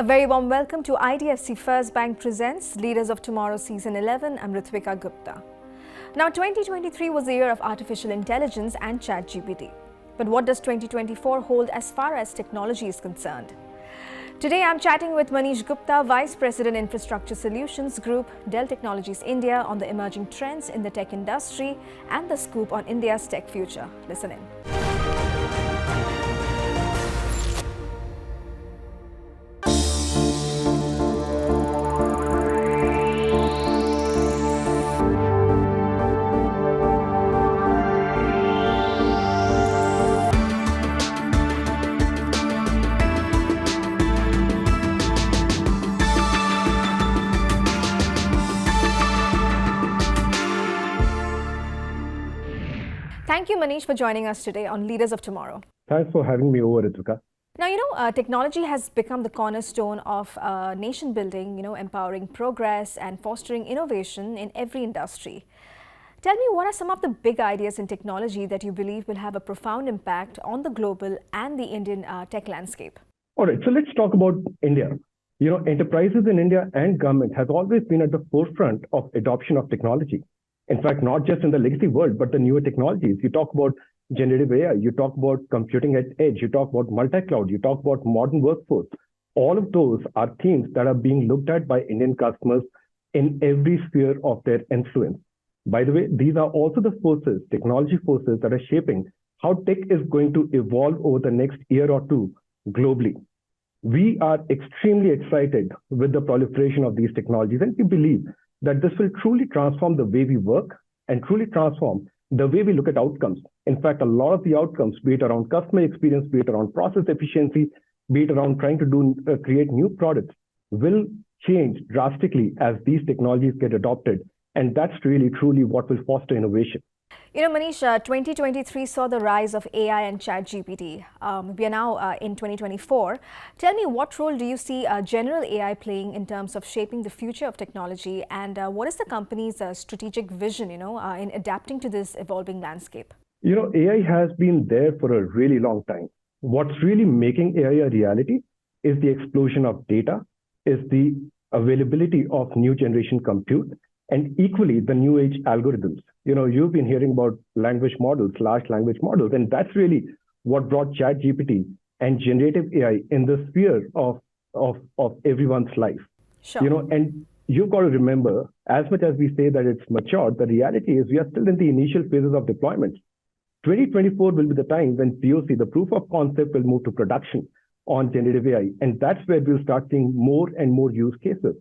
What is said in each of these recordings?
A very warm welcome to IDFC First Bank presents Leaders of Tomorrow Season 11. I'm Ritvika Gupta. Now, 2023 was the year of artificial intelligence and ChatGPT. But what does 2024 hold as far as technology is concerned? Today, I'm chatting with Manish Gupta, Vice President Infrastructure Solutions Group, Dell Technologies India, on the emerging trends in the tech industry and the scoop on India's tech future. Listen in. Thank you, Manish, for joining us today on Leaders of Tomorrow. Thanks for having me over, Ritvika. Now, technology has become the cornerstone of nation building, empowering progress and fostering innovation in every industry. Tell me, what are some of the big ideas in technology that you believe will have a profound impact on the global and the Indian tech landscape? All right, so let's talk about India. Enterprises in India and government has always been at the forefront of adoption of technology. In fact, not just in the legacy world, but the newer technologies. You talk about generative AI, you talk about computing at edge, you talk about multi-cloud, you talk about modern workforce. All of those are themes that are being looked at by Indian customers in every sphere of their influence. By the way, these are also the forces, technology forces, that are shaping how tech is going to evolve over the next year or two globally. We are extremely excited with the proliferation of these technologies, and we believe that this will truly transform the way we work and truly transform the way we look at outcomes. In fact, a lot of the outcomes, be it around customer experience, be it around process efficiency, be it around trying to create new products, will change drastically as these technologies get adopted. And that's really, truly what will foster innovation. Manish, 2023 saw the rise of AI and ChatGPT. We are now in 2024. Tell me, what role do you see general AI playing in terms of shaping the future of technology, and what is the company's strategic vision, in adapting to this evolving landscape? AI has been there for a really long time. What's really making AI a reality is the explosion of data, is the availability of new generation compute, and equally the new age algorithms. You've been hearing about language models, large language models, and that's really what brought ChatGPT and generative AI in the sphere of everyone's life. Sure. And you've got to remember, as much as we say that it's matured, the reality is we are still in the initial phases of deployment. 2024 will be the time when POC, the proof of concept, will move to production on generative AI. And that's where we'll start seeing more and more use cases.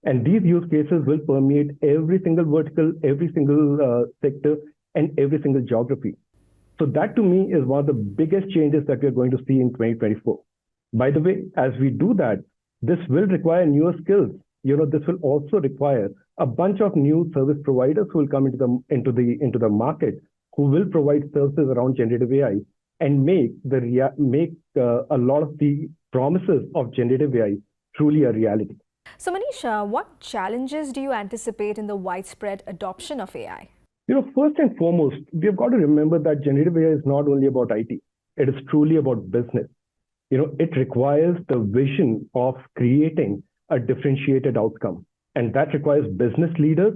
And these use cases will permeate every single vertical, every single sector, and every single geography. So that, to me, is one of the biggest changes that we're going to see in 2024. By the way, as we do that, this will require newer skills. This will also require a bunch of new service providers who will come into the market, who will provide services around generative AI and make a lot of the promises of generative AI truly a reality. So, Manish, what challenges do you anticipate in the widespread adoption of AI? First and foremost, we've got to remember that generative AI is not only about IT. It is truly about business. It requires the vision of creating a differentiated outcome. And that requires business leaders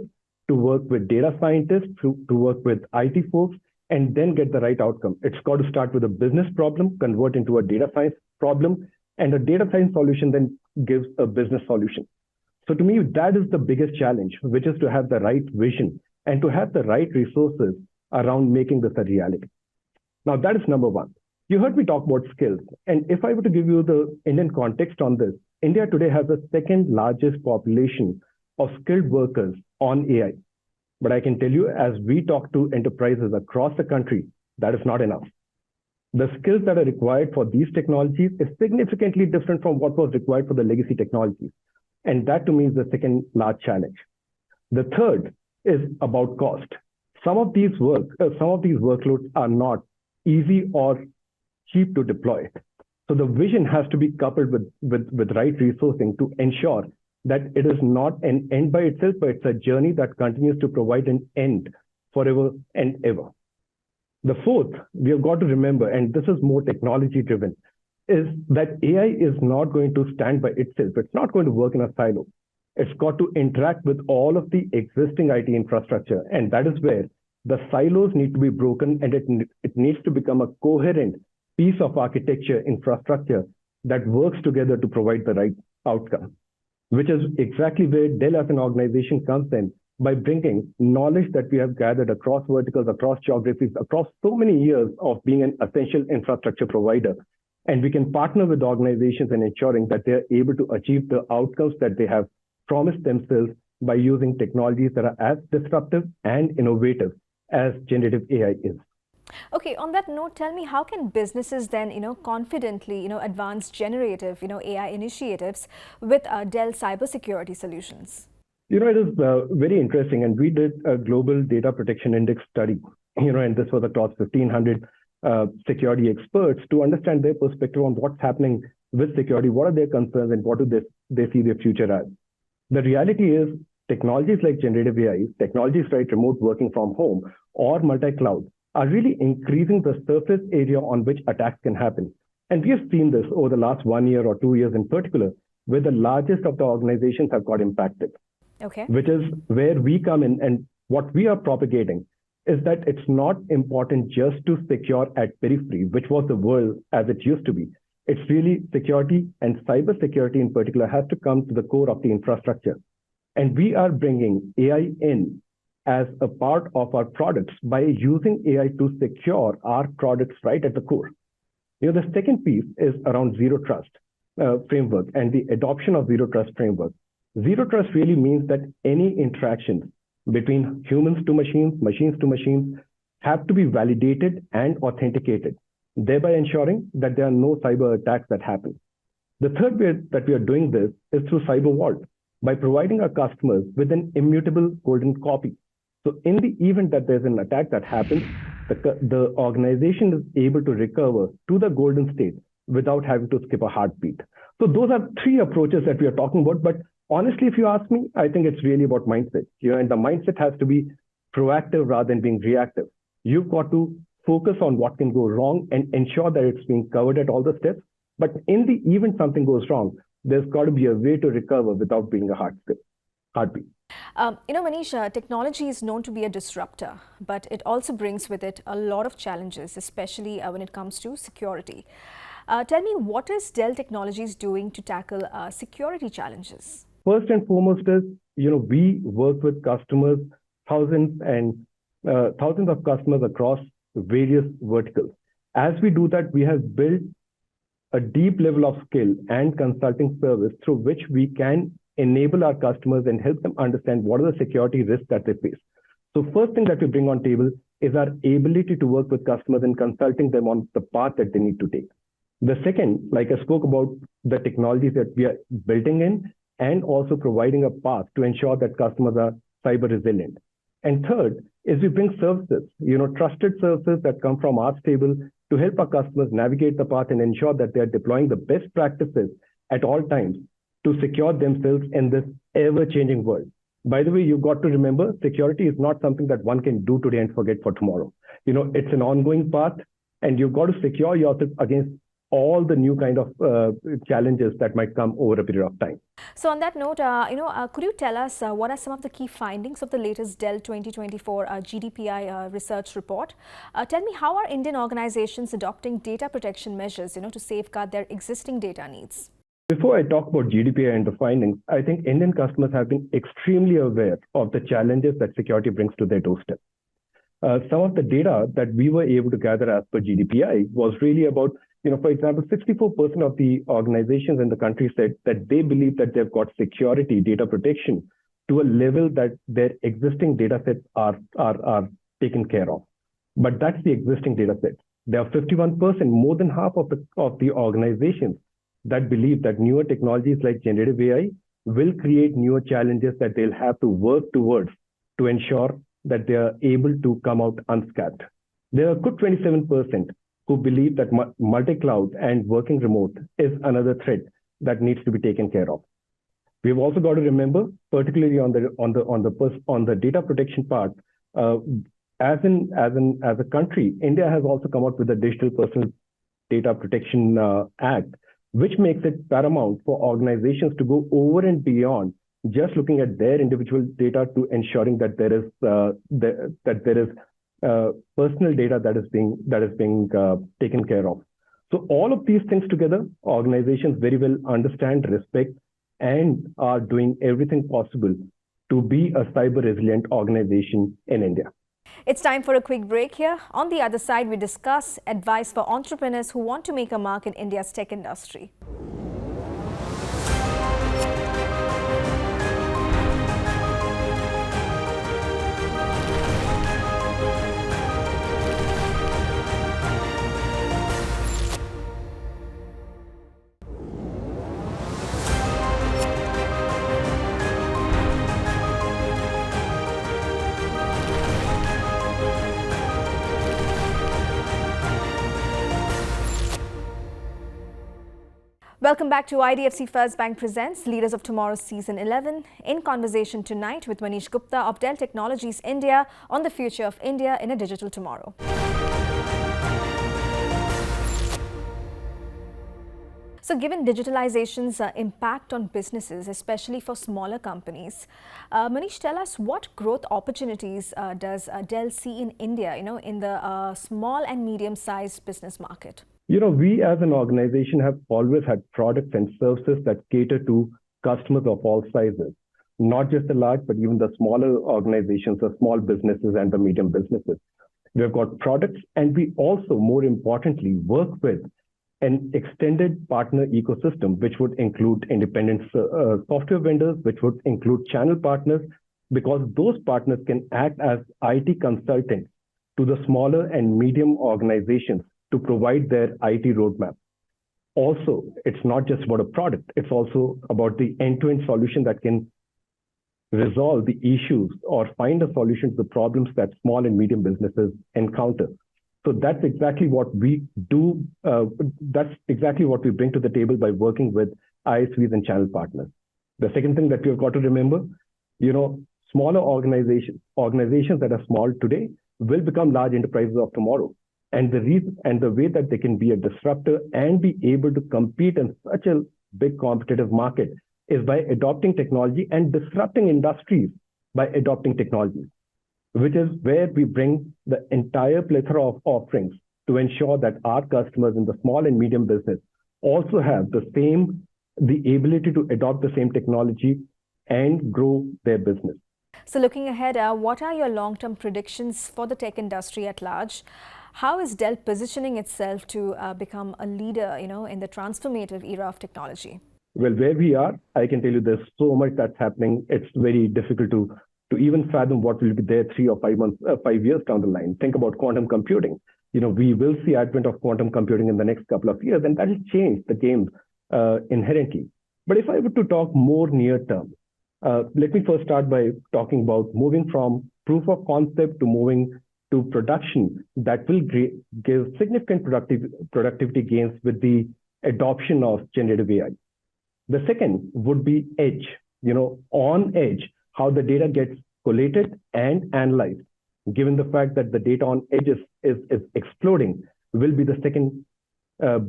to work with data scientists, to work with IT folks, and then get the right outcome. It's got to start with a business problem, convert into a data science problem, and a data science solution then gives a business solution. So to me, that is the biggest challenge, which is to have the right vision and to have the right resources around making this a reality. Now, that is number one. You heard me talk about skills. And if I were to give you the Indian context on this, India today has the second largest population of skilled workers on AI. But I can tell you, as we talk to enterprises across the country, that is not enough. The skills that are required for these technologies is significantly different from what was required for the legacy technologies. And that, to me, is the second large challenge. The third is about cost. Some of these workloads are not easy or cheap to deploy. So the vision has to be coupled with right resourcing to ensure that it is not an end by itself, but it's a journey that continues to provide an end forever and ever. The fourth, we have got to remember, and this is more technology driven, is that AI is not going to stand by itself. It's not going to work in a silo. It's got to interact with all of the existing IT infrastructure. And that is where the silos need to be broken, and it needs to become a coherent piece of architecture infrastructure that works together to provide the right outcome, which is exactly where Dell as an organization comes in by bringing knowledge that we have gathered across verticals, across geographies, across so many years of being an essential infrastructure provider. And we can partner with organizations in ensuring that they're able to achieve the outcomes that they have promised themselves by using technologies that are as disruptive and innovative as generative AI is. Okay, on that note, tell me, how can businesses then, confidently, advance generative, AI initiatives with Dell cybersecurity solutions? It is very interesting. And we did a global data protection index study, and this was across 1,500 security experts to understand their perspective on what's happening with security, what are their concerns, and what do they see their future as. The reality is technologies like generative AI, technologies like remote working from home or multi-cloud are really increasing the surface area on which attacks can happen. And we have seen this over the last 1 year or 2 years in particular, where the largest of the organizations have got impacted. Okay. Which is where we come in, and what we are propagating is that it's not important just to secure at periphery, which was the world as it used to be. It's really security, and cybersecurity in particular has to come to the core of the infrastructure. And we are bringing AI in as a part of our products by using AI to secure our products right at the core. The second piece is around zero trust framework and the adoption of zero trust framework. Zero trust really means that any interactions between humans to machines, machines to machines, have to be validated and authenticated, thereby ensuring that there are no cyber attacks that happen. The third way that we are doing this is through Cyber Vault, by providing our customers with an immutable golden copy. So in the event that there's an attack that happens, the organization is able to recover to the golden state without having to skip a heartbeat. So those are three approaches that we are talking about. But honestly, if you ask me, I think it's really about mindset. And the mindset has to be proactive rather than being reactive. You've got to focus on what can go wrong and ensure that it's being covered at all the steps. But in the event something goes wrong, there's got to be a way to recover without being a heartbeat. Manish, technology is known to be a disruptor, but it also brings with it a lot of challenges, especially when it comes to security. Tell me, what is Dell Technologies doing to tackle security challenges? First and foremost is, we work with customers, thousands of customers across various verticals. As we do that, we have built a deep level of skill and consulting service through which we can enable our customers and help them understand what are the security risks that they face. So first thing that we bring on table is our ability to work with customers and consulting them on the path that they need to take. The second, like I spoke about, the technologies that we are building in and also providing a path to ensure that customers are cyber resilient. And third is we bring services, trusted services that come from our stable to help our customers navigate the path and ensure that they are deploying the best practices at all times to secure themselves in this ever-changing world. By the way, you've got to remember, security is not something that one can do today and forget for tomorrow. It's an ongoing path, and you've got to secure yourself against all the new kind of challenges that might come over a period of time. So on that note, could you tell us what are some of the key findings of the latest Dell 2024 GDPI research report? Tell me, how are Indian organizations adopting data protection measures, to safeguard their existing data needs? Before I talk about GDPI and the findings, I think Indian customers have been extremely aware of the challenges that security brings to their doorstep. Some of the data that we were able to gather as per GDPI was really about, for example, 64% of the organizations in the country said that they believe that they've got security data protection to a level that their existing data sets are taken care of. But that's the existing data set. There are 51%, more than half of the organizations that believe that newer technologies like generative AI will create newer challenges that they'll have to work towards to ensure that they are able to come out unscathed. There are a good 27% who believe that multi-cloud and working remote is another threat that needs to be taken care of. We've also got to remember, particularly on the data protection part, as a country, India has also come out with a digital personal Data Protection Act, which makes it paramount for organizations to go over and beyond just looking at their individual data to ensuring that there is personal data that is being taken care of. So all of these things together, organizations very well understand, respect, and are doing everything possible to be a cyber resilient organization in India. It's time for a quick break here. On the other side, we discuss advice for entrepreneurs who want to make a mark in India's tech industry. Welcome back to IDFC First Bank Presents Leaders of Tomorrow's Season 11. In conversation tonight with Manish Gupta of Dell Technologies India on the future of India in a digital tomorrow. So given digitalization's impact on businesses, especially for smaller companies, Manish, tell us what growth opportunities does Dell see in India, in the small and medium-sized business market? We as an organization have always had products and services that cater to customers of all sizes, not just the large, but even the smaller organizations, the small businesses and the medium businesses. We've got products, and we also, more importantly, work with an extended partner ecosystem, which would include independent software vendors, which would include channel partners, because those partners can act as IT consultants to the smaller and medium organizations to provide their IT roadmap. Also, it's not just about a product, it's also about the end-to-end solution that can resolve the issues or find a solution to the problems that small and medium businesses encounter. So that's exactly what we do. That's exactly what we bring to the table by working with ISVs and channel partners. The second thing that you've got to remember, smaller organizations that are small today will become large enterprises of tomorrow. And the way that they can be a disruptor and be able to compete in such a big competitive market is by adopting technology and disrupting industries by adopting technology, which is where we bring the entire plethora of offerings to ensure that our customers in the small and medium business also have the ability to adopt the same technology and grow their business. So looking ahead, what are your long-term predictions for the tech industry at large? How is Dell positioning itself to become a leader, in the transformative era of technology? Well, where we are, I can tell you there's so much that's happening. It's very difficult to even fathom what will be there 3 or 5 years down the line. Think about quantum computing. We will see advent of quantum computing in the next couple of years, and that will change the game inherently. But if I were to talk more near term, let me first start by talking about moving from proof of concept to moving to production that will give significant productivity gains with the adoption of generative AI. The second would be edge, on edge, how the data gets collated and analyzed. Given the fact that the data on edge is exploding, will be the second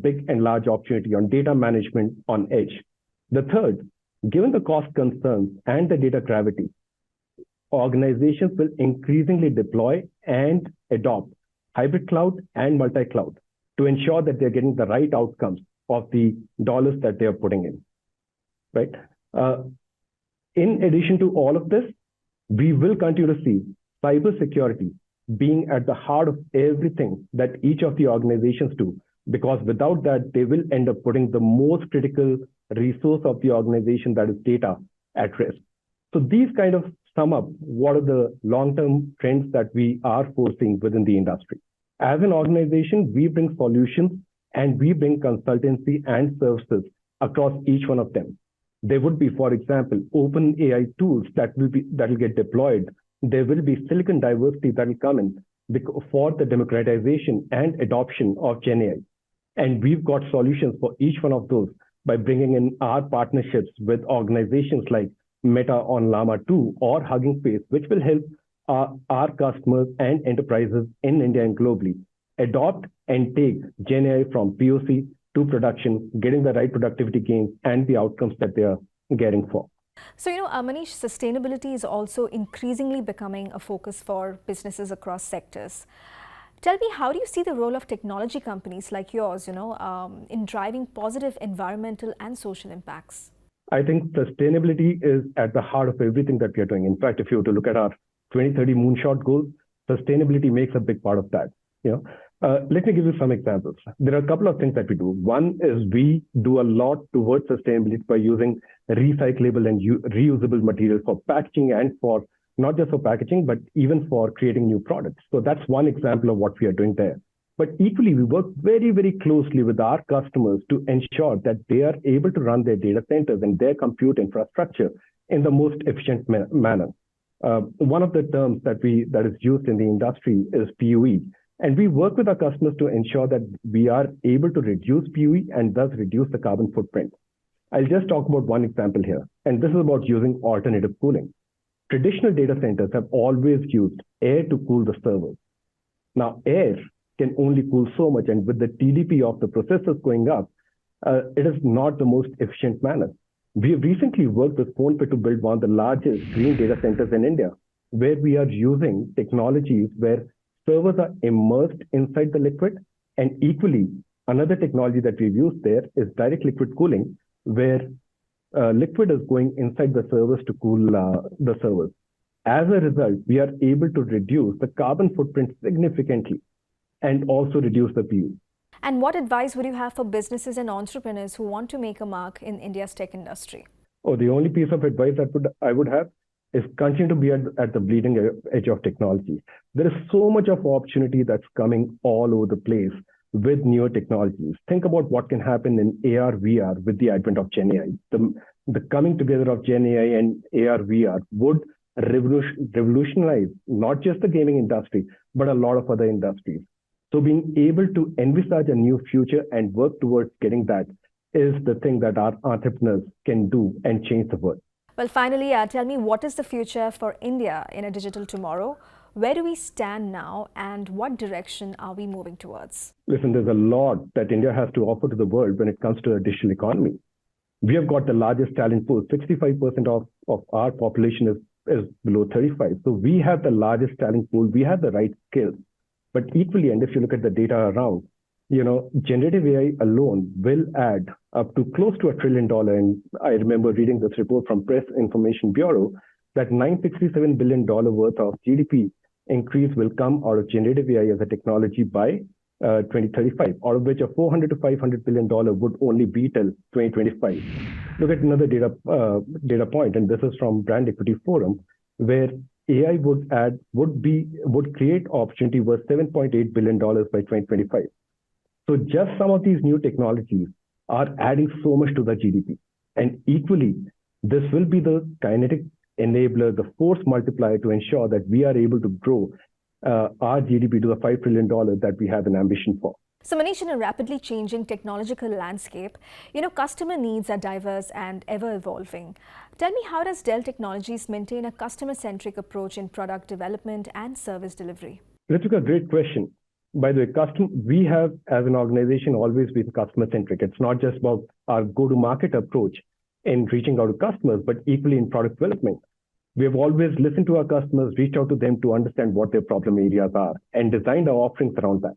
big and large opportunity on data management on edge. The third, given the cost concerns and the data gravity, organizations will increasingly deploy and adopt hybrid cloud and multi-cloud to ensure that they're getting the right outcomes of the dollars that they are putting in, right? In addition to all of this, we will continue to see cybersecurity being at the heart of everything that each of the organizations do, because without that, they will end up putting the most critical resource of the organization, that is data, at risk. So these kind of sum up what are the long-term trends that we are foreseeing within the industry. As an organization, we bring solutions and we bring consultancy and services across each one of them. There would be, for example, open AI tools that will get deployed. There will be silicon diversity that will come in for the democratization and adoption of Gen AI. And we've got solutions for each one of those by bringing in our partnerships with organizations like Meta on Llama 2 or Hugging Face, which will help our customers and enterprises in India and globally adopt and take GenAI from POC to production, getting the right productivity gains and the outcomes that they are getting for. So, Manish, sustainability is also increasingly becoming a focus for businesses across sectors. Tell me, how do you see the role of technology companies like yours, in driving positive environmental and social impacts? I think sustainability is at the heart of everything that we are doing. In fact, if you were to look at our 2030 moonshot goals, sustainability makes a big part of that. Let me give you some examples. There are a couple of things that we do. One is we do a lot towards sustainability by using recyclable and reusable materials for packaging and for not just for packaging, but even for creating new products. So that's one example of what we are doing there. But equally, we work very, very closely with our customers to ensure that they are able to run their data centers and their compute infrastructure in the most efficient manner. One of the terms that is used in the industry is PUE. And we work with our customers to ensure that we are able to reduce PUE and thus reduce the carbon footprint. I'll just talk about one example here, and this is about using alternative cooling. Traditional data centers have always used air to cool the servers. Now, air can only cool so much, and with the TDP of the processors going up, it is not the most efficient manner. We have recently worked with PhonePe to build one of the largest green data centers in India, where we are using technologies where servers are immersed inside the liquid, and equally, another technology that we've used there is direct liquid cooling, where liquid is going inside the servers to cool the servers. As a result, we are able to reduce the carbon footprint significantly and also reduce the PUE. And what advice would you have for businesses and entrepreneurs who want to make a mark in India's tech industry? Oh, the only piece of advice that I would have is continue to be at the bleeding edge of technology. There is so much of opportunity that's coming all over the place with newer technologies. Think about what can happen in AR, VR with the advent of GenAI. The coming together of GenAI and AR, VR would revolutionize not just the gaming industry, but a lot of other industries. So being able to envisage a new future and work towards getting that is the thing that our entrepreneurs can do and change the world. Well, finally, tell me, what is the future for India in a digital tomorrow? Where do we stand now, and what direction are we moving towards? Listen, there's a lot that India has to offer to the world when it comes to a digital economy. We have got the largest talent pool. 65% of our population is below 35. So we have the largest talent pool. We have the right skills. But equally, and if you look at the data around, generative AI alone will add up to close to $1 trillion. And I remember reading this report from Press Information Bureau that $967 billion worth of GDP increase will come out of generative AI as a technology by 2035, out of which a $400 to $500 billion would only be till 2025. Look at another data point, and this is from Brand Equity Forum, where AI would create opportunity worth $7.8 billion by 2025. So just some of these new technologies are adding so much to the GDP. And equally, this will be the kinetic enabler, the force multiplier to ensure that we are able to grow our GDP to the $5 trillion that we have an ambition for. So Manish, in a rapidly changing technological landscape, customer needs are diverse and ever evolving. Tell me, how does Dell Technologies maintain a customer-centric approach in product development and service delivery? That's a great question. By the way, we have, as an organization, always been customer-centric. It's not just about our go-to-market approach in reaching out to customers, but equally in product development. We have always listened to our customers, reached out to them to understand what their problem areas are, and designed our offerings around that.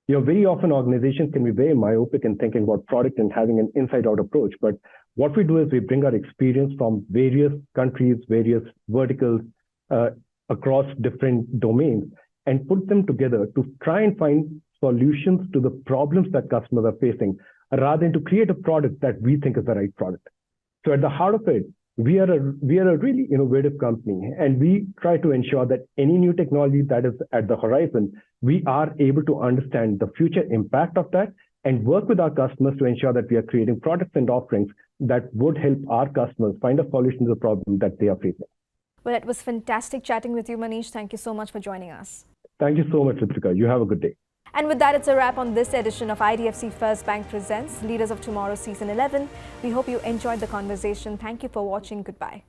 Very often organizations can be very myopic in thinking about product and having an inside-out approach. But what we do is we bring our experience from various countries, various verticals, across different domains, and put them together to try and find solutions to the problems that customers are facing, rather than to create a product that we think is the right product. So at the heart of it, we are a really innovative company, and we try to ensure that any new technology that is at the horizon, we are able to understand the future impact of that and work with our customers to ensure that we are creating products and offerings that would help our customers find a solution to the problem that they are facing. Well, it was fantastic chatting with you, Manish. Thank you so much for joining us. Thank you so much, Ritika. You have a good day. And with that, it's a wrap on this edition of IDFC First Bank Presents Leaders of Tomorrow Season 11. We hope you enjoyed the conversation. Thank you for watching. Goodbye.